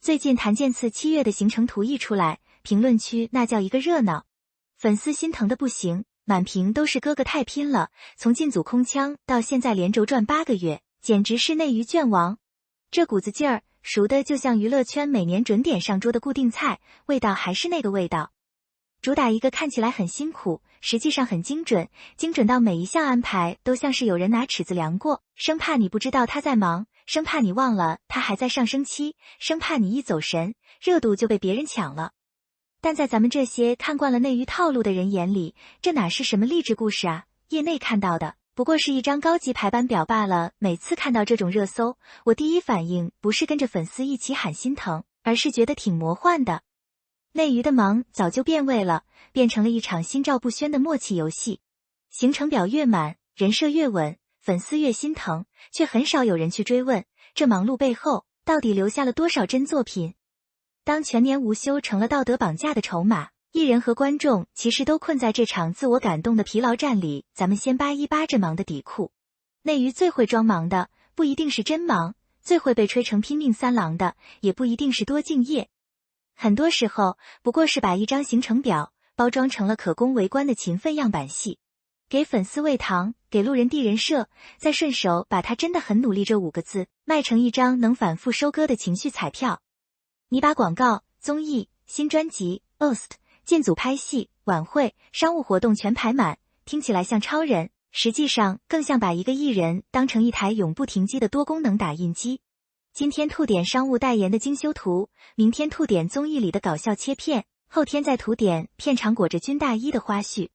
最近谭健次7月的行程图一出来，评论区那叫一个热闹，粉丝心疼的不行，满屏都是哥哥太拼了，从进组空枪到现在连轴转8个月，简直是内娱卷王。这股子劲儿，熟的就像娱乐圈每年准点上桌的固定菜，味道还是那个味道。主打一个看起来很辛苦，实际上很精准，精准到每一项安排都像是有人拿尺子量过，生怕你不知道他在忙，生怕你忘了他还在上升期，生怕你一走神，热度就被别人抢了。但在咱们这些看惯了内娱套路的人眼里，这哪是什么励志故事啊？业内看到的不过是一张高级排班表罢了。每次看到这种热搜，我第一反应不是跟着粉丝一起喊心疼，而是觉得挺魔幻的。内娱的忙早就变味了，变成了一场心照不宣的默契游戏。行程表越满，人设越稳，粉丝越心疼，却很少有人去追问，这忙碌背后到底留下了多少真作品。当全年无休成了道德绑架的筹码，艺人和观众其实都困在这场自我感动的疲劳战里。咱们先扒一扒这忙的底裤。内娱最会装忙的，不一定是真忙，最会被吹成拼命三郎的，也不一定是多敬业。很多时候不过是把一张行程表包装成了可供围观的勤奋样板戏，给粉丝喂糖，给路人递人设，再顺手把他真的很努力这5个字卖成一张能反复收割的情绪彩票。你把广告、综艺、新专辑、OST、进组拍戏、晚会、商务活动全排满，听起来像超人，实际上更像把一个艺人当成一台永不停机的多功能打印机。今天吐点商务代言的精修图，明天吐点综艺里的搞笑切片，后天再吐点片场裹着军大衣的花絮。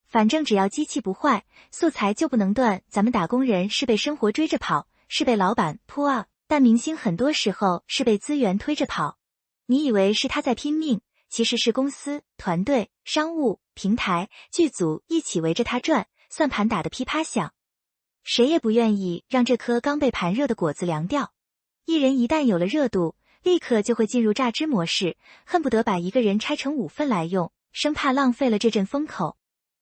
反正只要机器不坏，素材就不能断。咱们打工人是被生活追着跑，是被老板pull up，但明星很多时候是被资源推着跑。你以为是他在拼命，其实是公司、团队、商务、平台、剧组一起围着他转，算盘打得噼啪响。谁也不愿意让这颗刚被盘热的果子凉掉。艺人一旦有了热度，立刻就会进入榨汁模式，恨不得把一个人拆成5份来用，生怕浪费了这阵风口。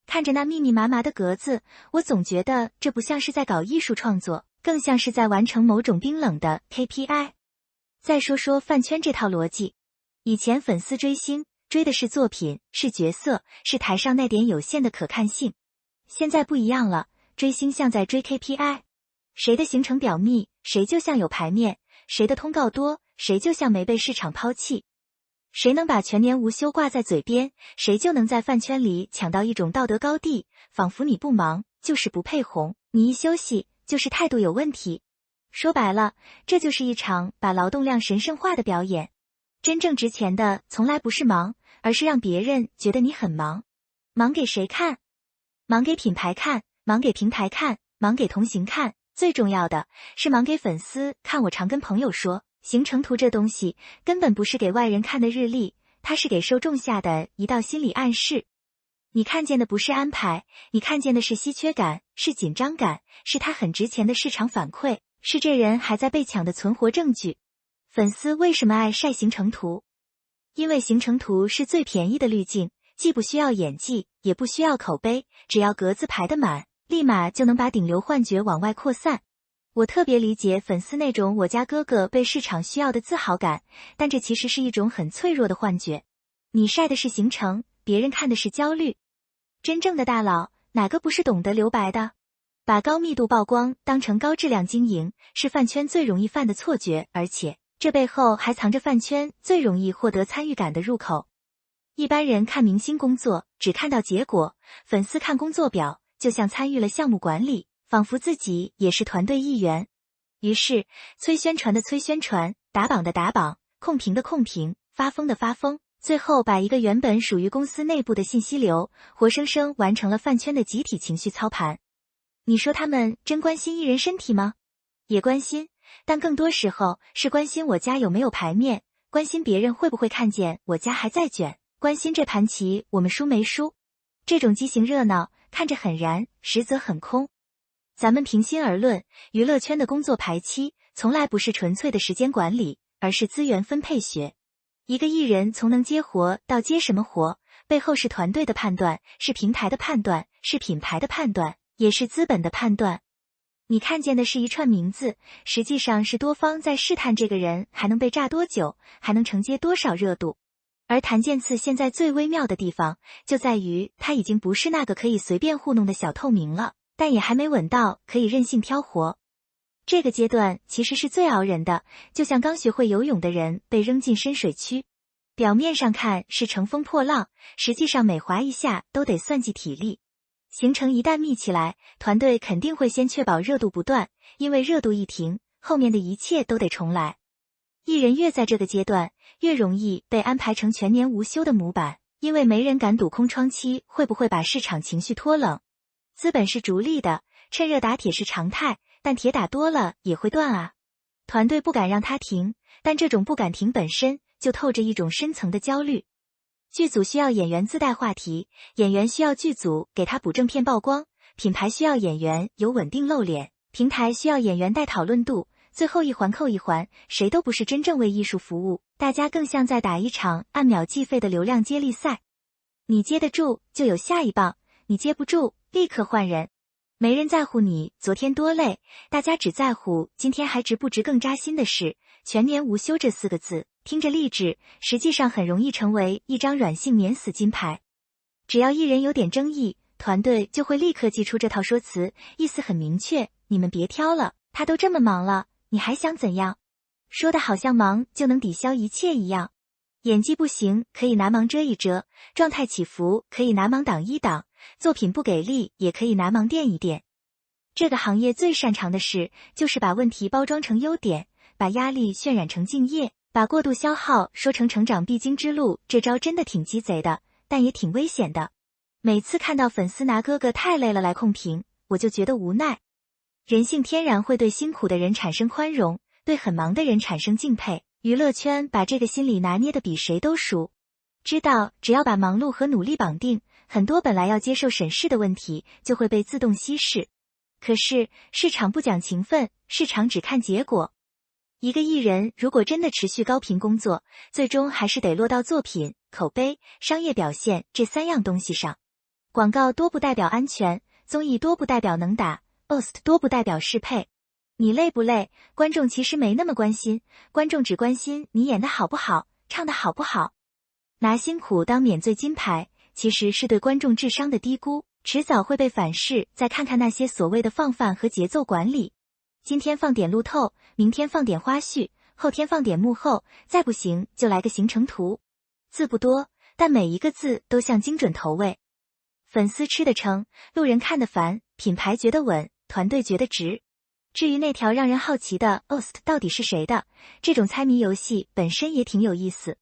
看着那密密麻麻的格子，我总觉得这不像是在搞艺术创作，更像是在完成某种冰冷的 KPI。 再说说饭圈这套逻辑，以前粉丝追星追的是作品，是角色，是台上那点有限的可看性。现在不一样了，追星像在追 KPI， 谁的行程表密，谁就像有排面，谁的通告多，谁就像没被市场抛弃。谁能把全年无休挂在嘴边，谁就能在饭圈里抢到一种道德高地，仿佛你不忙就是不配红，你一休息就是态度有问题。说白了，这就是一场把劳动量神圣化的表演。真正值钱的从来不是忙，而是让别人觉得你很忙。忙给谁看？忙给品牌看，忙给平台看，忙给同行看，最重要的是忙给粉丝看。我常跟朋友说，行程图这东西根本不是给外人看的日历，它是给受众下的一道心理暗示。你看见的不是安排，你看见的是稀缺感，是紧张感，是他很值钱的市场反馈，是这人还在被抢的存活证据。粉丝为什么爱晒行程图？因为行程图是最便宜的滤镜，既不需要演技，也不需要口碑，只要格子排得满，立马就能把顶流幻觉往外扩散。我特别理解粉丝那种我家哥哥被市场需要的自豪感，但这其实是一种很脆弱的幻觉。你晒的是行程，别人看的是焦虑。真正的大佬，哪个不是懂得留白的？把高密度曝光当成高质量经营，是饭圈最容易犯的错觉，而且这背后还藏着饭圈最容易获得参与感的入口。一般人看明星工作，只看到结果，粉丝看工作表，就像参与了项目管理，仿佛自己也是团队一员。于是催宣传的催宣传，打榜的打榜，控评的控评，发疯的发疯，最后把一个原本属于公司内部的信息流，活生生完成了饭圈的集体情绪操盘。你说他们真关心艺人身体吗？也关心，但更多时候是关心我家有没有牌面，关心别人会不会看见我家还在卷，关心这盘棋我们输没输。这种畸形热闹看着很燃，实则很空。咱们平心而论，娱乐圈的工作排期从来不是纯粹的时间管理，而是资源分配学。一个艺人从能接活到接什么活，背后是团队的判断，是平台的判断，是品牌的判断，也是资本的判断。你看见的是一串名字，实际上是多方在试探这个人还能被炸多久，还能承接多少热度。而谭健次现在最微妙的地方，就在于他已经不是那个可以随便糊弄的小透明了，但也还没稳到可以任性挑活。这个阶段其实是最熬人的，就像刚学会游泳的人被扔进深水区，表面上看是乘风破浪，实际上每滑一下都得算计体力。行程一旦密起来，团队肯定会先确保热度不断，因为热度一停，后面的一切都得重来。艺人越在这个阶段，越容易被安排成全年无休的模板，因为没人敢赌空窗期会不会把市场情绪拖冷。资本是逐利的，趁热打铁是常态，但铁打多了也会断啊。团队不敢让它停，但这种不敢停本身就透着一种深层的焦虑。剧组需要演员自带话题，演员需要剧组给他补正片曝光，品牌需要演员有稳定露脸，平台需要演员带讨论度，最后一环扣一环，谁都不是真正为艺术服务，大家更像在打一场按秒计费的流量接力赛。你接得住就有下一棒，你接不住立刻换人。没人在乎你昨天多累，大家只在乎今天还值不值。更扎心的是，全年无休这4个字听着励志，实际上很容易成为一张软性免死金牌。只要艺人有点争议，团队就会立刻祭出这套说辞，意思很明确，你们别挑了，他都这么忙了，你还想怎样？说的好像忙就能抵消一切一样。演技不行可以拿忙遮一遮，状态起伏可以拿忙挡一挡，作品不给力也可以拿忙垫一垫。这个行业最擅长的事就是把问题包装成优点，把压力渲染成敬业，把过度消耗说成成长必经之路。这招真的挺鸡贼的，但也挺危险的。每次看到粉丝拿哥哥太累了来控评，我就觉得无奈。人性天然会对辛苦的人产生宽容，对很忙的人产生敬佩。娱乐圈把这个心理拿捏得比谁都熟，知道只要把忙碌和努力绑定，很多本来要接受审视的问题就会被自动稀释。可是市场不讲情分，市场只看结果。一个艺人如果真的持续高频工作，最终还是得落到作品、口碑、商业表现这3样东西上。广告多不代表安全，综艺多不代表能打， OST 多不代表适配。你累不累？观众其实没那么关心，观众只关心你演得好不好，唱得好不好。拿辛苦当免罪金牌，其实是对观众智商的低估，迟早会被反噬。再看看那些所谓的放饭和节奏管理，今天放点路透，明天放点花絮，后天放点幕后，再不行就来个行程图。字不多，但每一个字都像精准投喂。粉丝吃得撑，路人看得烦，品牌觉得稳，团队觉得值。至于那条让人好奇的 OST 到底是谁的，这种猜谜游戏本身也挺有意思。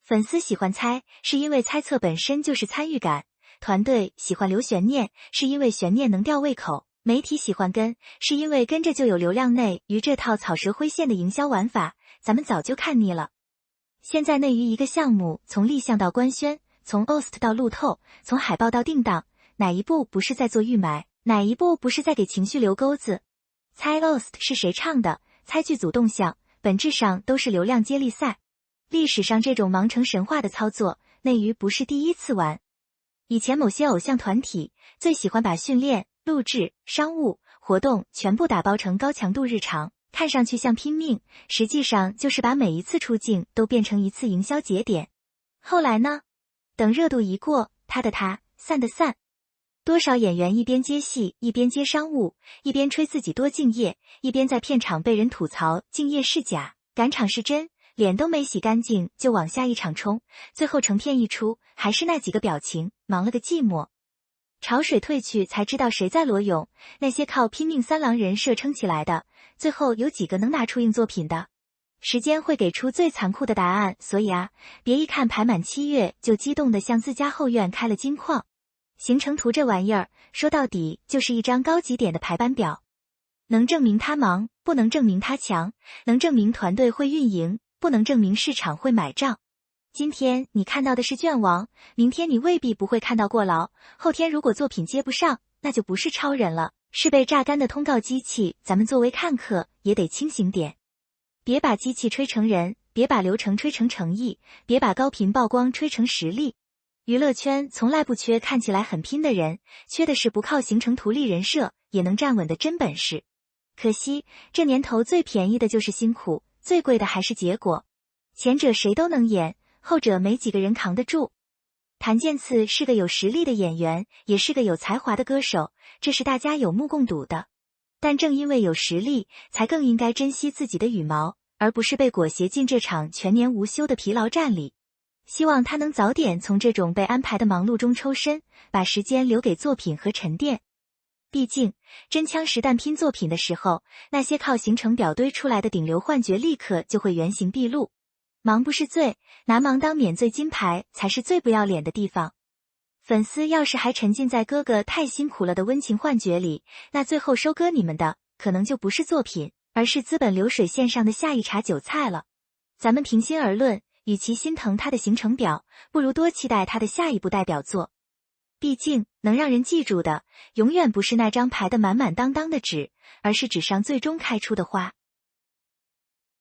粉丝喜欢猜，是因为猜测本身就是参与感；团队喜欢留悬念，是因为悬念能吊胃口；媒体喜欢跟，是因为跟着就有流量。内娱这套草蛇灰线的营销玩法，咱们早就看腻了。现在内娱一个项目，从立项到官宣，从 OST 到路透，从海报到定档，哪一步不是在做预埋？哪一步不是在给情绪留钩子？猜 OST 是谁唱的，猜剧组动向，本质上都是流量接力赛。历史上这种忙成神话的操作，内娱不是第一次玩。以前某些偶像团体最喜欢把训练、录制、商务活动全部打包成高强度日常，看上去像拼命，实际上就是把每一次出镜都变成一次营销节点。后来呢？等热度一过，他的他，散的散。多少演员一边接戏，一边接商务，一边吹自己多敬业，一边在片场被人吐槽敬业是假，赶场是真，脸都没洗干净就往下一场冲，最后成片一出，还是那几个表情，忙了个寂寞。潮水退去才知道谁在裸泳，那些靠拼命三郎人设撑起来的，最后有几个能拿出硬作品的？时间会给出最残酷的答案，所以啊，别一看排满7月就激动的向自家后院开了金矿。行程图这玩意儿，说到底就是一张高级点的排班表，能证明他忙，不能证明他强，能证明团队会运营，不能证明市场会买账。今天你看到的是卷王，明天你未必不会看到过劳，后天如果作品接不上，那就不是超人了，是被榨干的通告机器。咱们作为看客也得清醒点，别把机器吹成人，别把流程吹成诚意，别把高频曝光吹成实力。娱乐圈从来不缺看起来很拼的人，缺的是不靠行程图立人设也能站稳的真本事。可惜这年头最便宜的就是辛苦，最贵的还是结果。前者谁都能演，后者没几个人扛得住。谭健次是个有实力的演员，也是个有才华的歌手，这是大家有目共睹的。但正因为有实力，才更应该珍惜自己的羽毛，而不是被裹挟进这场全年无休的疲劳战里。希望他能早点从这种被安排的忙碌中抽身，把时间留给作品和沉淀。毕竟，真枪实弹拼作品的时候，那些靠行程表堆出来的顶流幻觉立刻就会原形毕露。忙不是罪，拿忙当免罪金牌才是最不要脸的地方。粉丝要是还沉浸在哥哥太辛苦了的温情幻觉里，那最后收割你们的，可能就不是作品，而是资本流水线上的下一茬韭菜了。咱们平心而论，与其心疼他的行程表，不如多期待他的下一部代表作。毕竟，能让人记住的，永远不是那张排得满满当当的纸，而是纸上最终开出的花。